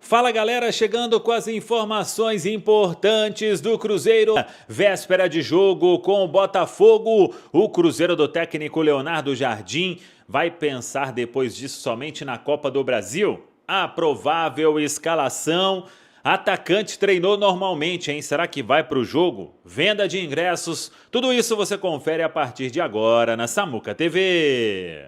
Fala galera, chegando com as informações importantes do Cruzeiro. Véspera de jogo com o Botafogo, o Cruzeiro do técnico Leonardo Jardim vai pensar depois disso somente na Copa do Brasil? A provável escalação. Atacante treinou normalmente, hein? Será que vai para o jogo? Venda de ingressos, tudo isso você confere a partir de agora na Samuca TV.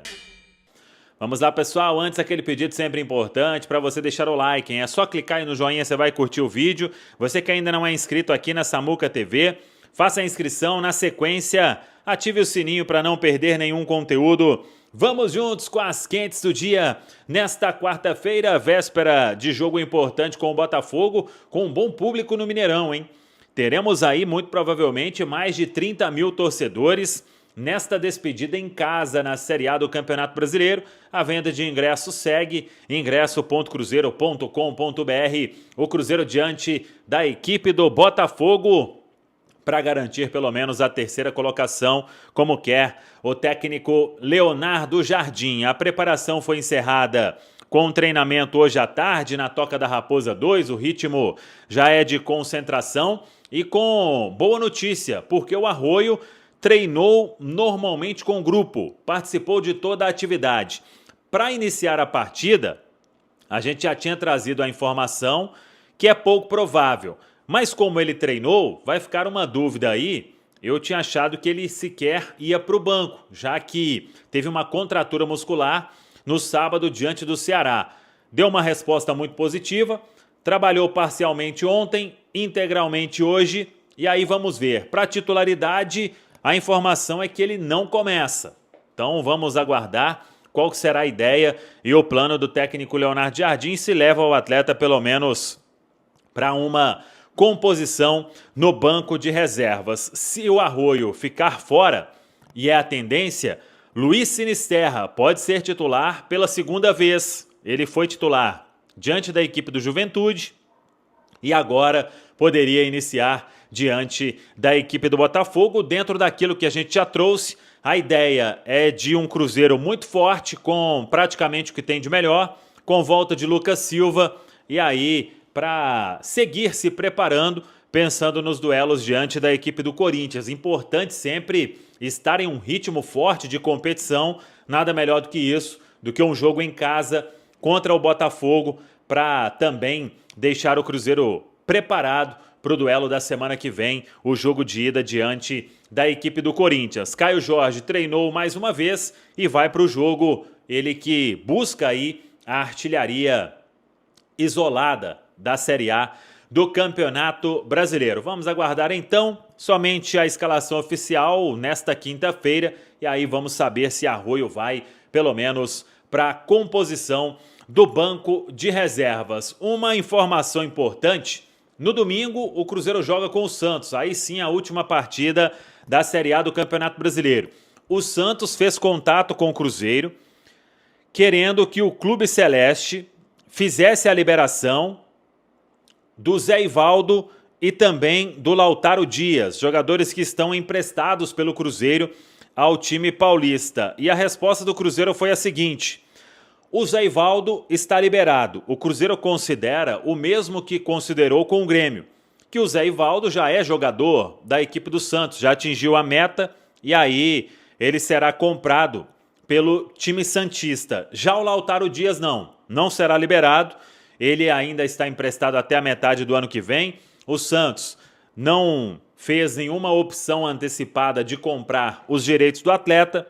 Vamos lá, pessoal, antes aquele pedido sempre importante para você deixar o like, hein? É só clicar aí no joinha, você vai curtir o vídeo. Você que ainda não é inscrito aqui na Samuca TV, faça a inscrição, na sequência ative o sininho para não perder nenhum conteúdo. Vamos juntos com as quentes do dia, nesta quarta-feira, véspera de jogo importante com o Botafogo, com um bom público no Mineirão, hein? Teremos aí, muito provavelmente, mais de 30 mil torcedores nesta despedida em casa na Série A do Campeonato Brasileiro. A venda de ingressos segue, ingresso.cruzeiro.com.br. O Cruzeiro diante da equipe do Botafogo para garantir pelo menos a terceira colocação, como quer o técnico Leonardo Jardim. A preparação foi encerrada com treinamento hoje à tarde na Toca da Raposa 2, o ritmo já é de concentração e com boa notícia, porque o Arroio treinou normalmente com o grupo, participou de toda a atividade. Para iniciar a partida, a gente já tinha trazido a informação que é pouco provável, mas como ele treinou, vai ficar uma dúvida aí. Eu tinha achado que ele sequer ia para o banco, já que teve uma contratura muscular no sábado diante do Ceará. Deu uma resposta muito positiva, trabalhou parcialmente ontem, integralmente hoje, e aí vamos ver. Para titularidade, a informação é que ele não começa. Então vamos aguardar qual será a ideia e o plano do técnico Leonardo Jardim, se leva o atleta pelo menos para uma composição no banco de reservas. Se o Arroio ficar fora, e é a tendência, Luiz Sinisterra pode ser titular pela segunda vez. Ele foi titular diante da equipe do Juventude e agora poderia iniciar diante da equipe do Botafogo, dentro daquilo que a gente já trouxe. A ideia é de um Cruzeiro muito forte, com praticamente o que tem de melhor, com volta de Lucas Silva, e aí para seguir se preparando, pensando nos duelos diante da equipe do Corinthians. Importante sempre estar em um ritmo forte de competição, nada melhor do que isso, do que um jogo em casa contra o Botafogo, para também deixar o Cruzeiro preparado para o duelo da semana que vem, o jogo de ida diante da equipe do Corinthians. Caio Jorge treinou mais uma vez e vai para o jogo, ele que busca aí a artilharia isolada da Série A do Campeonato Brasileiro. Vamos aguardar então somente a escalação oficial nesta quinta-feira e aí vamos saber se Arroio vai pelo menos para a composição do banco de reservas. Uma informação importante: no domingo o Cruzeiro joga com o Santos, aí sim a última partida da Série A do Campeonato Brasileiro. O Santos fez contato com o Cruzeiro, querendo que o Clube Celeste fizesse a liberação do Zé Ivaldo e também do Lautaro Dias, jogadores que estão emprestados pelo Cruzeiro ao time paulista. E a resposta do Cruzeiro foi a seguinte: o Zé Ivaldo está liberado. O Cruzeiro considera o mesmo que considerou com o Grêmio, que o Zé Ivaldo já é jogador da equipe do Santos, já atingiu a meta e aí ele será comprado pelo time santista. Já o Lautaro Dias não será liberado. Ele ainda está emprestado até a metade do ano que vem. O Santos não fez nenhuma opção antecipada de comprar os direitos do atleta.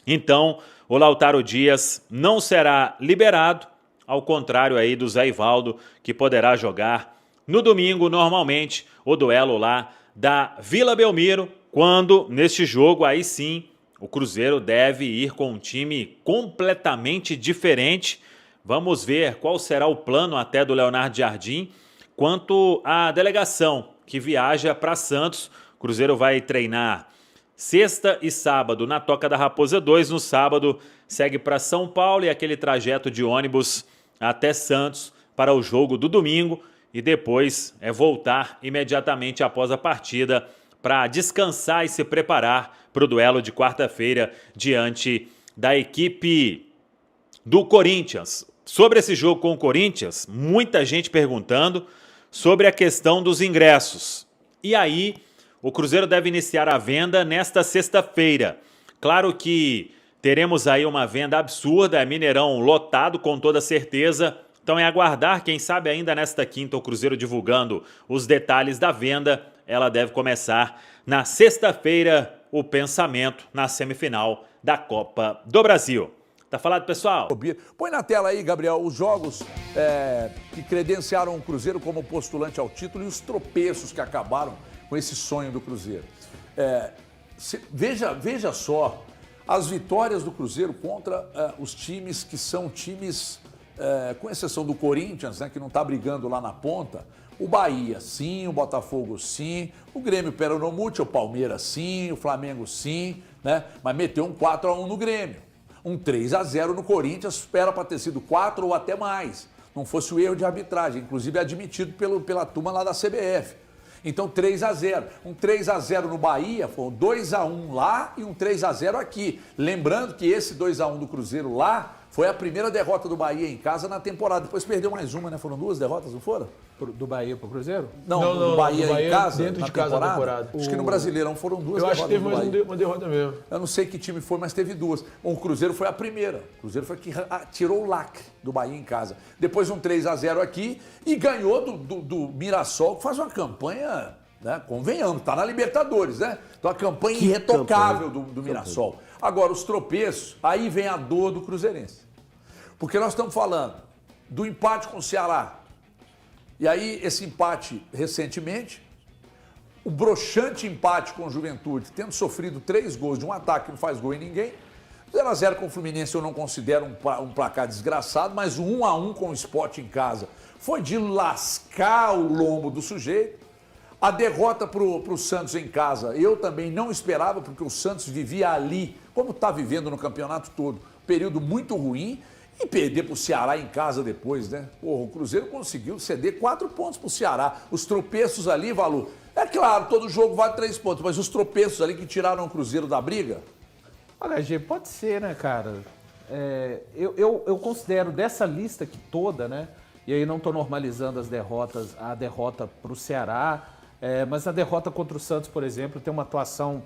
Então, o Lautaro Dias não será liberado, ao contrário aí do Zé Ivaldo, que poderá jogar no domingo, normalmente, o duelo lá da Vila Belmiro, quando, neste jogo, aí sim, o Cruzeiro deve ir com um time completamente diferente. Vamos ver qual será o plano até do Leonardo Jardim quanto à delegação que viaja para Santos. O Cruzeiro vai treinar sexta e sábado na Toca da Raposa 2. No sábado segue para São Paulo e aquele trajeto de ônibus até Santos para o jogo do domingo. E depois é voltar imediatamente após a partida para descansar e se preparar para o duelo de quarta-feira diante da equipe do Corinthians. Sobre esse jogo com o Corinthians, muita gente perguntando sobre a questão dos ingressos. E aí, o Cruzeiro deve iniciar a venda nesta sexta-feira. Claro que teremos aí uma venda absurda, Mineirão lotado com toda certeza. Então é aguardar, quem sabe ainda nesta quinta o Cruzeiro divulgando os detalhes da venda. Ela deve começar na sexta-feira, o pensamento na semifinal da Copa do Brasil. Tá falado, pessoal? Põe na tela aí, Gabriel, os jogos que credenciaram o Cruzeiro como postulante ao título e os tropeços que acabaram com esse sonho do Cruzeiro. Veja só as vitórias do Cruzeiro contra os times que são times, com exceção do Corinthians, né, que não está brigando lá na ponta. O Bahia, sim, o Botafogo, sim, o Grêmio Peronomútil, o Palmeiras, sim, o Flamengo, sim, né, mas meteu um 4-1 no Grêmio. Um 3-0 no Corinthians, era para ter sido 4 ou até mais. Não fosse o erro de arbitragem, inclusive admitido pela turma lá da CBF. Então 3-0. Um 3-0 no Bahia, foi um 2-1 lá e um 3-0 aqui. Lembrando que esse 2-1 do Cruzeiro lá foi a primeira derrota do Bahia em casa na temporada. Depois perdeu mais uma, né? Foram 2 derrotas, não foram? Do Bahia pro Cruzeiro? Não, do Bahia em casa, dentro de casa na temporada. Acho que no Brasileirão foram 2 derrotas. Eu acho que teve mais uma derrota mesmo. Eu não sei que time foi, mas teve 2. O Cruzeiro foi a primeira. O Cruzeiro foi que tirou o lacre do Bahia em casa. Depois um 3-0 aqui e ganhou do Mirassol, que faz uma campanha, né? Convenhamos, tá na Libertadores, né? Então a campanha irretocável do Mirassol. Agora, os tropeços, aí vem a dor do cruzeirense. Porque nós estamos falando do empate com o Ceará. E aí, esse empate recentemente, o broxante empate com o Juventude, tendo sofrido 3 gols de um ataque que não faz gol em ninguém. 0-0 com o Fluminense eu não considero um placar desgraçado, mas o 1-1 com o Sport em casa foi de lascar o lombo do sujeito. A derrota para o Santos em casa, eu também não esperava, porque o Santos vivia ali, como está vivendo no campeonato todo, um período muito ruim. E perder para o Ceará em casa depois, né? Porra, o Cruzeiro conseguiu ceder 4 pontos para o Ceará. Os tropeços ali, Valu, é claro, todo jogo vale 3 pontos, mas os tropeços ali que tiraram o Cruzeiro da briga... Olha, G, pode ser, né, cara? Eu considero dessa lista aqui toda, né? E aí não estou normalizando as derrotas, a derrota para o Ceará, mas a derrota contra o Santos, por exemplo, tem uma atuação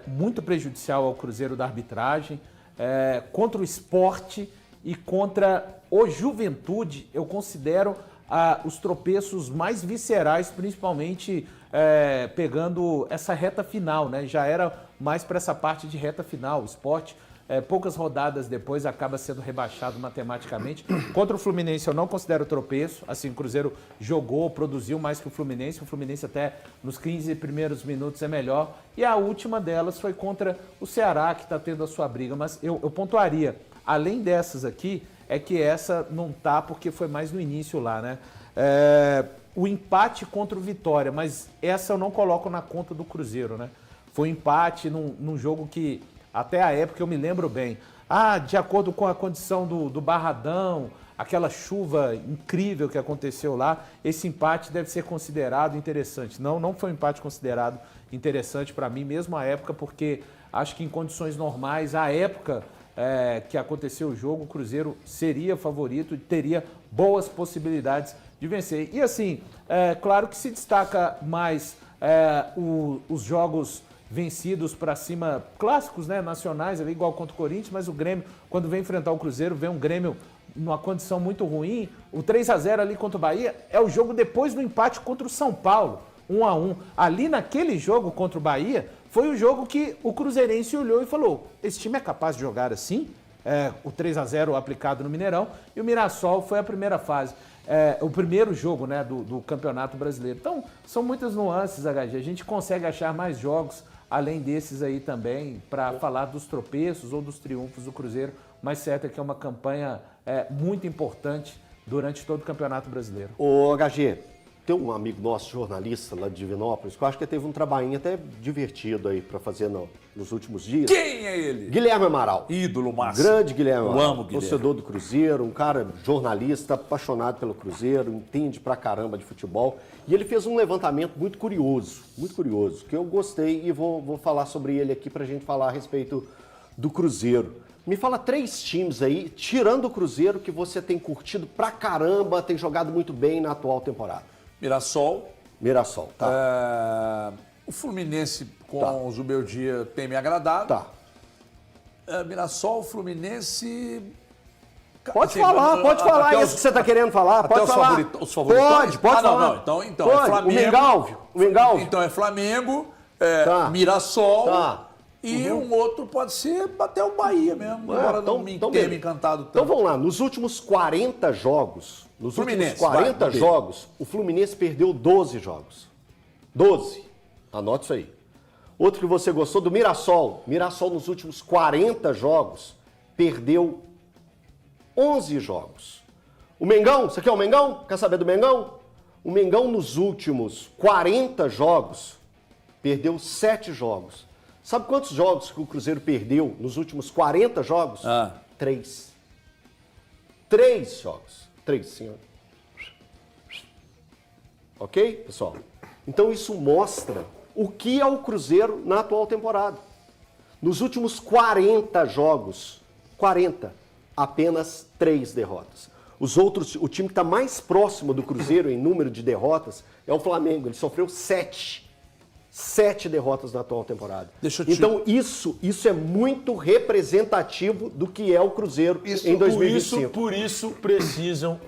muito prejudicial ao Cruzeiro da arbitragem. Contra o Sport e contra o Juventude, eu considero os tropeços mais viscerais, principalmente pegando essa reta final, né? Já era mais para essa parte de reta final. O Sport, poucas rodadas depois, acaba sendo rebaixado matematicamente. Contra o Fluminense, eu não considero tropeço. Assim, o Cruzeiro jogou, produziu mais que o Fluminense. O Fluminense até nos 15 primeiros minutos é melhor. E a última delas foi contra o Ceará, que está tendo a sua briga. Mas eu pontuaria, além dessas aqui, é que essa não tá porque foi mais no início lá, né? O empate contra o Vitória, mas essa eu não coloco na conta do Cruzeiro, né? Foi um empate num jogo que, até a época, eu me lembro bem. De acordo com a condição do Barradão, aquela chuva incrível que aconteceu lá, esse empate deve ser considerado interessante. Não foi um empate considerado interessante para mim, mesmo à época, porque acho que em condições normais, à época que aconteceu o jogo, o Cruzeiro seria favorito e teria boas possibilidades de vencer. E assim, claro que se destaca mais os jogos vencidos para cima, clássicos, né, nacionais, ali, igual contra o Corinthians, mas o Grêmio, quando vem enfrentar o Cruzeiro, vem um Grêmio numa condição muito ruim. O 3-0 ali contra o Bahia é o jogo depois do empate contra o São Paulo, 1-1. Ali naquele jogo contra o Bahia, foi o jogo que o Cruzeirense olhou e falou: esse time é capaz de jogar assim? O 3-0 aplicado no Mineirão, e o Mirassol foi a primeira fase. O primeiro jogo, né, do Campeonato Brasileiro. Então, são muitas nuances, HG. A gente consegue achar mais jogos, além desses aí também, para falar dos tropeços ou dos triunfos do Cruzeiro, mas certo é que é uma campanha muito importante durante todo o Campeonato Brasileiro. Ô, HG, tem um amigo nosso, jornalista lá de Divinópolis, que eu acho que teve um trabalhinho até divertido aí para fazer nos últimos dias. Quem é ele? Guilherme Amaral. Ídolo máximo. Grande Guilherme Amaral. Eu amo Guilherme. Torcedor do Cruzeiro, um cara jornalista, apaixonado pelo Cruzeiro, entende pra caramba de futebol. E ele fez um levantamento muito curioso, que eu gostei e vou falar sobre ele aqui pra gente falar a respeito do Cruzeiro. Me fala 3 times aí, tirando o Cruzeiro, que você tem curtido pra caramba, tem jogado muito bem na atual temporada. Mirassol. Mirassol, tá. O Fluminense com o Zubeldia tem me agradado. Tá. Mirassol, Fluminense... Pode Assim, falar até isso que você tá querendo falar. até Pode os falar. os favoritões? Pode não, falar. não. Então Pode. é Flamengo. O Mengalvio. Então é Flamengo, Tá. Mirassol Tá. e um outro pode ser até o Bahia mesmo. Agora não me tenha me encantado tanto. Então vamos lá, nos últimos 40 jogos, Fluminense, o Fluminense perdeu 12 jogos. 12. Anote isso aí. Outro que você gostou, do Mirassol. Mirassol nos últimos 40 jogos perdeu 11 jogos. O Mengão, você quer o Mengão? Quer saber do Mengão? O Mengão nos últimos 40 jogos perdeu 7 jogos. Sabe quantos jogos que o Cruzeiro perdeu nos últimos 40 jogos? 3. 3 jogos. 3, senhor. Ok, pessoal? Então isso mostra o que é o Cruzeiro na atual temporada. Nos últimos 40 jogos, 40, apenas 3 derrotas. Os outros, o time que está mais próximo do Cruzeiro em número de derrotas é o Flamengo. Ele sofreu 7 derrotas na atual temporada. Então isso é muito representativo do que é o Cruzeiro em 2025. Por isso precisam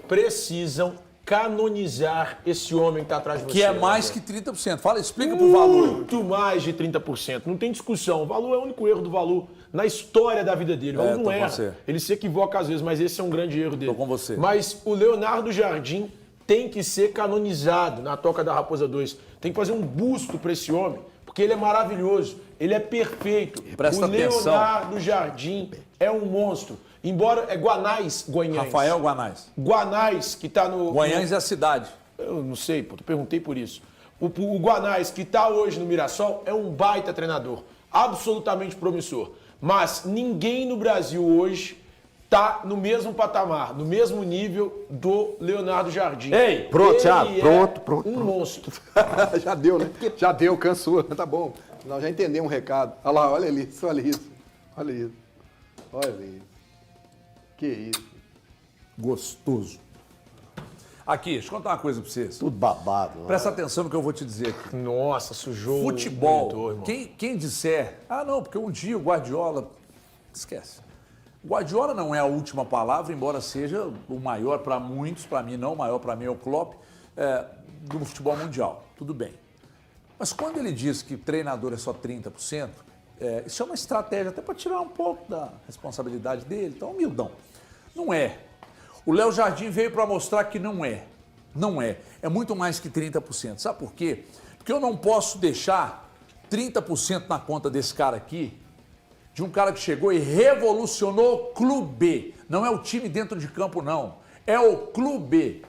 canonizar esse homem que está atrás de você. Que é mais que 30%. Fala, explica pro Valu. Muito mais de 30%. Não tem discussão. O Valu é o único erro do Valu na história da vida dele. O Valu não erra. Ele se equivoca às vezes, mas esse é um grande erro dele. Tô com você. Mas o Leonardo Jardim tem que ser canonizado na Toca da Raposa 2. Tem que fazer um busto para esse homem, porque ele é maravilhoso. Ele é perfeito. Presta atenção. Leonardo Jardim é um monstro. Embora é Guanais, Guanhães. Rafael Guanais. Guanais, que tá no... Guanhães é a cidade. Eu não sei, pô, perguntei por isso. O Guanais, que tá hoje no Mirassol, é um baita treinador. Absolutamente promissor. Mas ninguém no Brasil hoje tá no mesmo patamar, no mesmo nível do Leonardo Jardim. Ei, pronto, Thiago, pronto. Um monstro. Já deu, né? Já deu, cansou. Tá bom. Nós já entendemos um recado. Olha lá, olha isso, olha isso. Olha isso. Olha isso. Que isso. Gostoso. Aqui, deixa eu contar uma coisa pra vocês. Tudo babado. Presta atenção no que eu vou te dizer aqui. Nossa, sujou Futebol, o monitor, irmão. quem disser, não, porque um dia o Guardiola... Esquece. Guardiola não é a última palavra, embora seja o maior para muitos, para mim não, o maior para mim é o Klopp, do futebol mundial. Tudo bem. Mas quando ele diz que treinador é só 30%, isso é uma estratégia até para tirar um pouco da responsabilidade dele, então humildão. Não é. O Léo Jardim veio para mostrar que não é. Não é. É muito mais que 30%. Sabe por quê? Porque eu não posso deixar 30% na conta desse cara aqui, de um cara que chegou e revolucionou o clube. Não é o time dentro de campo, não. É o clube.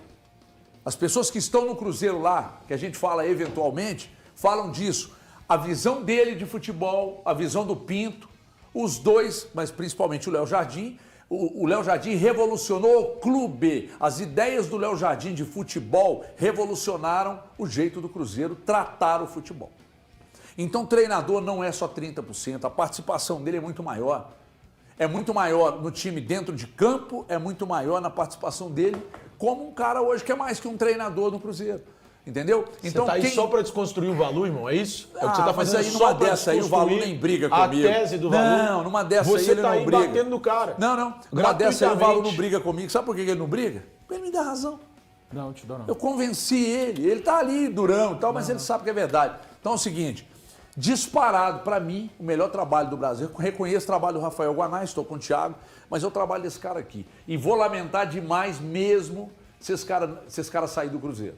As pessoas que estão no Cruzeiro lá, que a gente fala eventualmente, falam disso. A visão dele de futebol, a visão do Pinto, os dois, mas principalmente o Léo Jardim. O Léo Jardim revolucionou o clube. As ideias do Léo Jardim de futebol revolucionaram o jeito do Cruzeiro tratar o futebol. Então, treinador não é só 30%, a participação dele é muito maior. É muito maior no time dentro de campo, é muito maior na participação dele como um cara hoje que é mais que um treinador no Cruzeiro. Entendeu? Então, você tá aí só para desconstruir o Valu, irmão? É isso? É o que você tá fazendo mas aí só numa pra dessa aí o Valu nem briga comigo. A tese do Valu. Não, numa dessa você aí ele tá não aí briga. batendo no cara. Não. Numa dessa aí o Valu não briga comigo. Sabe por que ele não briga? Porque ele me dá razão. Não, te dou não. Eu convenci ele. Ele tá ali, durão e tal, mas ele sabe que é verdade. Então é o seguinte, disparado, para mim, o melhor trabalho do Brasil. Eu reconheço o trabalho do Rafael Guanais, estou com o Thiago, mas é o trabalho desse cara aqui. E vou lamentar demais mesmo se esse cara sair do Cruzeiro.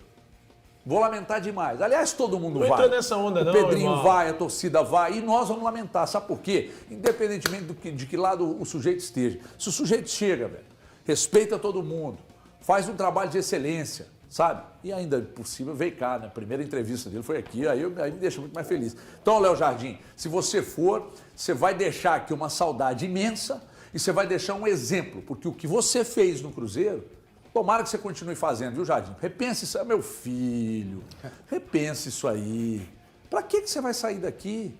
Vou lamentar demais. Aliás, todo mundo vai. Não entra nessa onda, o não, Pedrinho irmão. vai, a torcida vai, e nós vamos lamentar. Sabe por quê? Independentemente de que lado o sujeito esteja. Se o sujeito chega, velho, respeita todo mundo, faz um trabalho de excelência, sabe? E ainda por cima veio cá, né? A primeira entrevista dele foi aqui, aí me deixa muito mais feliz. Então, Léo Jardim, se você for, você vai deixar aqui uma saudade imensa e você vai deixar um exemplo, porque o que você fez no Cruzeiro, tomara que você continue fazendo, viu, Jardim? Repense isso aí, meu filho. Repense isso aí. Pra que você vai sair daqui?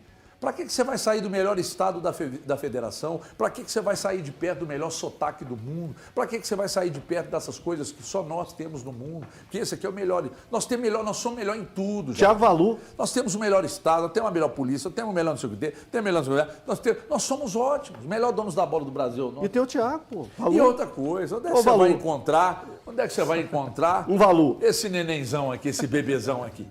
Para que você vai sair do melhor estado da federação? Para que você vai sair de perto do melhor sotaque do mundo? Para que você vai sair de perto dessas coisas que só nós temos no mundo? Porque esse aqui é o melhor. Nós somos melhor em tudo. Thiago Valu. Nós temos o melhor estado, nós temos a melhor polícia, temos o melhor não sei o que, temos o melhor não sei o que. Nós somos ótimos, melhor donos da bola do Brasil. E tem o Thiago, pô. E outra coisa, onde é que você vai encontrar? Onde é que você vai encontrar um Valu? Esse nenenzão aqui, esse bebezão aqui?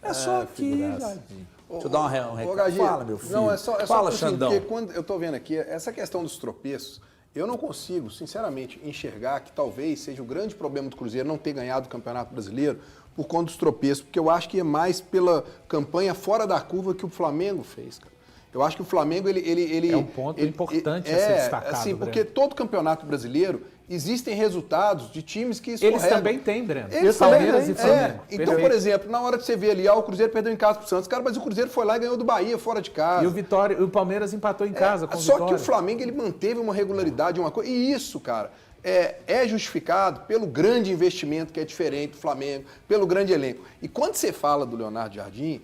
É só aqui, Jardim. Deixa eu dar um recado. Fala, meu filho. Não, é só Fala, assim, Xandão. porque quando eu tô vendo aqui, essa questão dos tropeços, eu não consigo, sinceramente, enxergar que talvez seja o grande problema do Cruzeiro não ter ganhado o Campeonato Brasileiro por conta dos tropeços, porque eu acho que é mais pela campanha fora da curva que o Flamengo fez, cara. Eu acho que o Flamengo, ele É um ponto importante a ser destacado, assim, Breno. porque todo campeonato brasileiro existem resultados de times que escorregam. Eles também têm, Breno. Eles Palmeiras também e Flamengo. Então, Perfeito. por exemplo, na hora que você vê ali, o Cruzeiro perdeu em casa pro Santos, cara, mas o Cruzeiro foi lá e ganhou do Bahia fora de casa. E o Palmeiras empatou em casa com o Só Vitória. que o Flamengo, ele manteve uma regularidade, uma coisa. E isso, cara, é justificado pelo grande investimento que é diferente do Flamengo, pelo grande elenco. E quando você fala do Leonardo Jardim,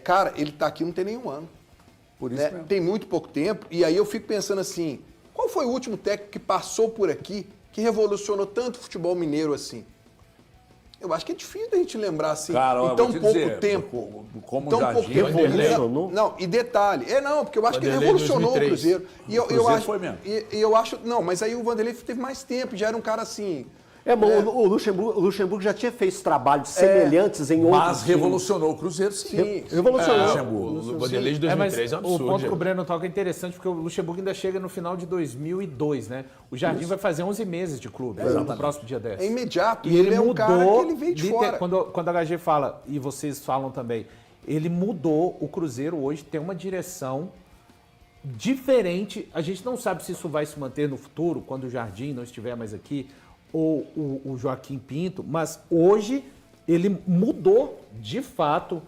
cara, ele tá aqui não tem nenhum ano. Por isso mesmo. Tem muito pouco tempo. E aí eu fico pensando assim, qual foi o último técnico que passou por aqui que revolucionou tanto o futebol mineiro assim? Eu acho que é difícil a gente lembrar assim, Cara, em eu tão vou te pouco dizer, tempo. como tão Jardim, pouco tempo. revolucionou. Não, e detalhe, porque eu acho que ele Vanderlei revolucionou 2003. o Cruzeiro. E eu Cruzeiro acho, foi mesmo. E eu acho, não, mas aí o Vanderlei teve mais tempo, já era um cara assim. O Luxemburgo já tinha feito trabalhos semelhantes em outros Mas times. revolucionou o Cruzeiro, sim. Sim. Revolucionou. O Vanderlei de Mas 2003 é um o absurdo. ponto que o gente. Breno toca é interessante, porque o Luxemburgo ainda chega no final de 2002, né? O Jardim vai fazer 11 meses de clube, no próximo dia 10. É imediato. E ele é um mudou, cara que ele veio de fora. Quando a HG fala, e vocês falam também, ele mudou, o Cruzeiro hoje tem uma direção diferente. A gente não sabe se isso vai se manter no futuro, quando o Jardim não estiver mais aqui, ou o Joaquim Pinto, mas hoje ele mudou de fato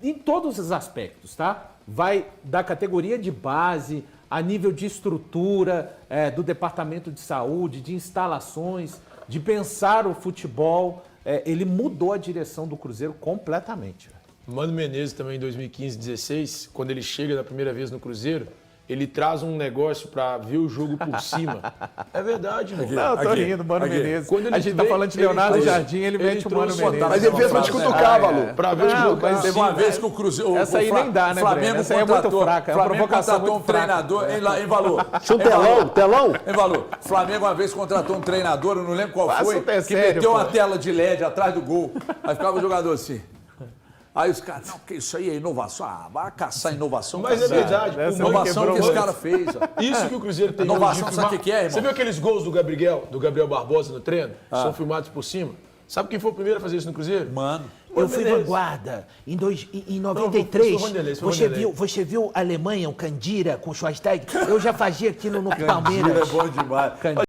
em todos os aspectos, tá? Vai da categoria de base, a nível de estrutura, do departamento de saúde, de instalações, de pensar o futebol. Ele mudou a direção do Cruzeiro completamente. Mano Menezes também em 2015, 16, quando ele chega da primeira vez no Cruzeiro, ele traz um negócio pra ver o jogo por cima. É verdade, mano. Não, eu tô Aqui, rindo, Mano aqui. Menezes. Quando ele A gente tá veio, falando de ele Leonardo trouxe- Jardim, ele mete o Mano trouxe Menezes. Mas ele fez pra te cutucar, Valu. Pra ver o Não, jogo. mas Teve uma vez que o Cruzeiro. Essa aí nem dá, né, Flamengo Breno? Essa aí é muito contratou- fraca, é uma Flamengo provocação contratou muito um fraca. treinador em valor. Tinha um telão. Em valor. Flamengo uma vez contratou um treinador, eu não lembro qual Passa foi, o pé que sério, meteu pô. uma tela de LED atrás do gol. Aí ficava o jogador assim. Aí os caras, não, porque isso aí é inovação. Ah, vai caçar inovação. Mas é caçar. verdade. Essa O Mano Inovação que quebrou esse muito. cara fez. Ó. Isso que o Cruzeiro tem Inovação, hoje de sabe o filmar. que é, irmão? Você viu aqueles gols do Gabriel Barbosa no treino? São filmados por cima. Sabe quem foi o primeiro a fazer isso no Cruzeiro? Mano. Eu fui Menezes. vanguarda. Em Não, 93, foi Vanderlei. você viu a Alemanha, o Candira com o Schweinsteiger? Eu já fazia aquilo no Palmeiras. É bom demais. Candira